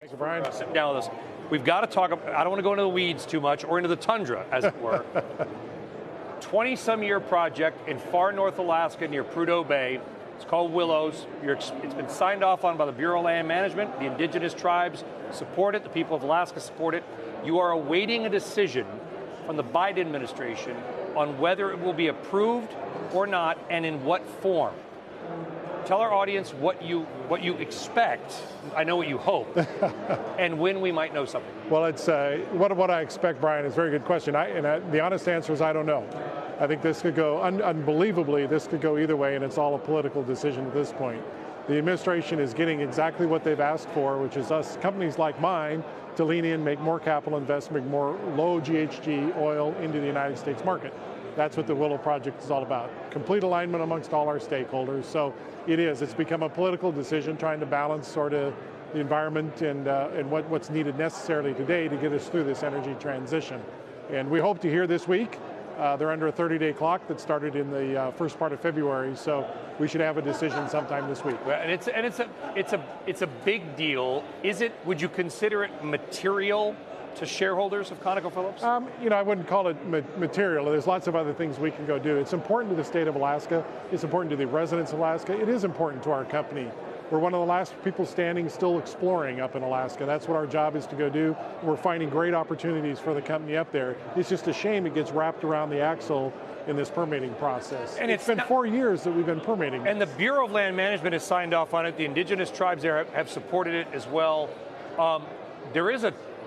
Thanks, Brian. For sitting down with us. We've got to talk, I don't want to go into the weeds too much, or into the tundra, as it were. 20-some-year project in far north Alaska near Prudhoe Bay. It's called Willows. It's been signed off on by the Bureau of Land Management. The indigenous tribes support it. The people of Alaska support it. You are awaiting a decision from the Biden administration on whether it will be approved or not, and in what form. Tell our audience what you expect. I know what you hope, and when we might know something. Well, it's what I expect, Brian, is a very good question. The honest answer is I don't know. I think this could go, unbelievably, this could go either way, and it's all a political decision at this point. The administration is getting exactly what they've asked for, which is us, companies like mine, to lean in, make more capital investment, more low GHG oil into the United States market. That's what the Willow Project is all about. Complete alignment amongst all our stakeholders. So it's become a political decision trying to balance sort of the environment and what's needed necessarily today to get us through this energy transition. And we hope to hear this week. They're under a 30-day clock that started in the first part of February, so we should have a decision sometime this week. And it's a big deal. Would you consider it material to shareholders of ConocoPhillips? I wouldn't call it material. There's lots of other things we can go do. It's important to the state of Alaska. It's important to the residents of Alaska. It is important to our company. We're one of the last people standing still exploring up in Alaska. That's what our job is to go do. We're finding great opportunities for the company up there. It's just a shame it gets wrapped around the axle in this permitting process. And it's been 4 years that we've been permitting. And the Bureau of Land Management has signed off on it. The indigenous tribes there have supported it as well. There is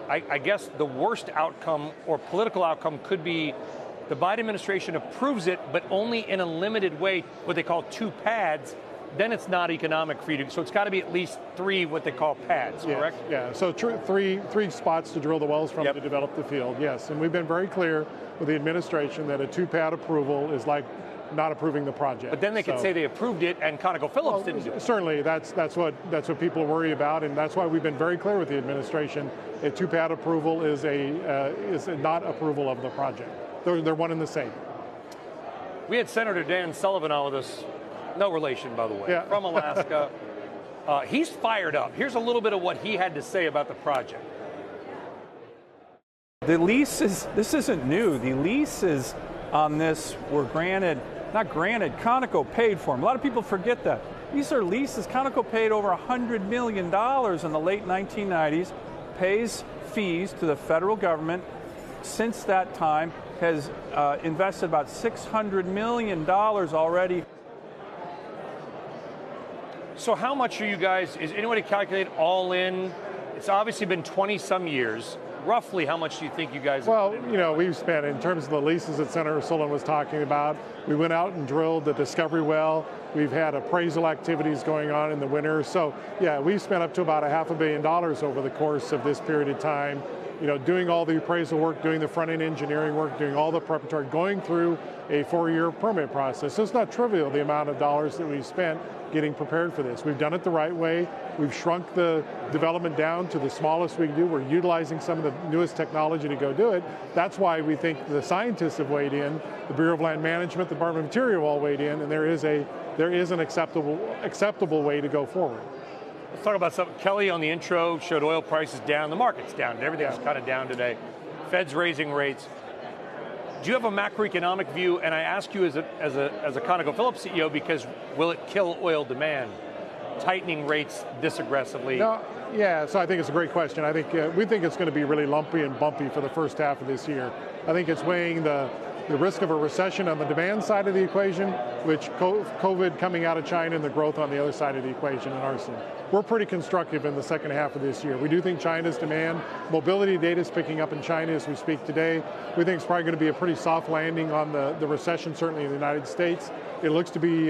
I guess the worst outcome or political outcome could be the Biden administration approves it, but only in a limited way, what they call 2 pads. Then it's not economic for you to, so it's got to be at least 3 what they call pads, correct? Yeah, so three spots to drill the wells from to develop the field, yes. And we've been very clear with the administration that a 2-pad approval is like not approving the project. But then they could say they approved it and ConocoPhillips didn't do it. Certainly, that's what people worry about, and that's why we've been very clear with the administration. A 2-pad approval is a not approval of the project. They're one and the same. We had Senator Dan Sullivan on with us. No relation, by the way, from Alaska. He's fired up. Here's a little bit of what he had to say about the project. The leases, this isn't new. The leases on this were not granted, Conoco paid for them. A lot of people forget that. These are leases. Conoco paid over $100 million in the late 1990s, pays fees to the federal government. Since that time, has invested about $600 million already. So how much are you guys, is anybody calculate all in? It's obviously been 20-some years. Roughly, how much do you think you guys have put in? We've spent, in terms of the leases that Senator Sullivan was talking about, we went out and drilled the discovery well. We've had appraisal activities going on in the winter. So, we've spent up to about $500 million over the course of this period of time, doing all the appraisal work, doing the front-end engineering work, doing all the preparatory, going through a 4-year permit process. So it's not trivial, the amount of dollars that we've spent getting prepared for this. We've done it the right way. We've shrunk the development down to the smallest we can do. We're utilizing some of the newest technology to go do it. That's why we think the scientists have weighed in, the Bureau of Land Management, the Department of Interior all weighed in, and there is an acceptable way to go forward. Let's talk about something. Kelly on the intro showed oil prices down. The market's down. Everything's kind of down today. Fed's raising rates. Do you have a macroeconomic view? And I ask you as a ConocoPhillips CEO, because will it kill oil demand, tightening rates this aggressively? No, so I think it's a great question. I think we think it's going to be really lumpy and bumpy for the first half of this year. I think it's weighing the risk of a recession on the demand side of the equation, which COVID coming out of China and the growth on the other side of the equation in arson. We're pretty constructive in the second half of this year. We do think China's demand, mobility data is picking up in China as we speak today. We think it's probably going to be a pretty soft landing on the recession, certainly in the United States. It looks to be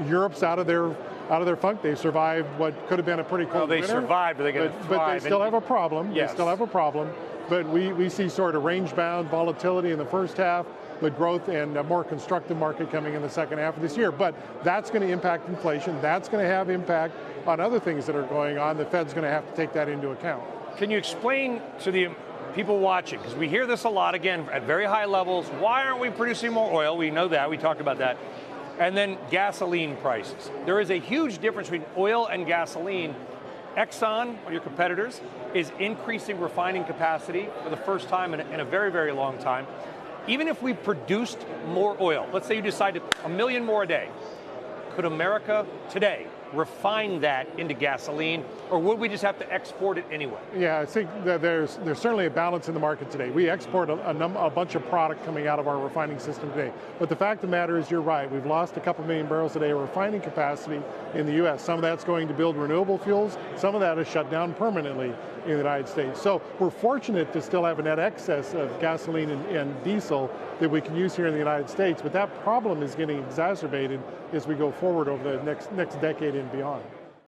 Europe's out of their funk. They survived what could have been a pretty cold winter. They survived, but they're going to thrive. But they still have a problem. Yes. They still have a problem. But we see sort of range-bound volatility in the first half, but growth and a more constructive market coming in the second half of this year. But that's going to impact inflation. That's going to have impact on other things that are going on. The Fed's going to have to take that into account. Can you explain to the people watching, because we hear this a lot, again, at very high levels, why aren't we producing more oil? We know that. We talked about that. And then gasoline prices. There is a huge difference between oil and gasoline. Exxon, one of your competitors, is increasing refining capacity for the first time in a very, very long time. Even if we produced more oil, let's say you decided 1 million more a day, could America today refine that into gasoline, or would we just have to export it anyway? Yeah, I think that there's certainly a balance in the market today. We export a bunch of product coming out of our refining system today. But the fact of the matter is, you're right, we've lost a couple million barrels a day of refining capacity in the U.S. Some of that's going to build renewable fuels, some of that is shut down permanently in the United States. So we're fortunate to still have a net excess of gasoline and diesel that we can use here in the United States, but that problem is getting exacerbated as we go forward over the next decade and beyond.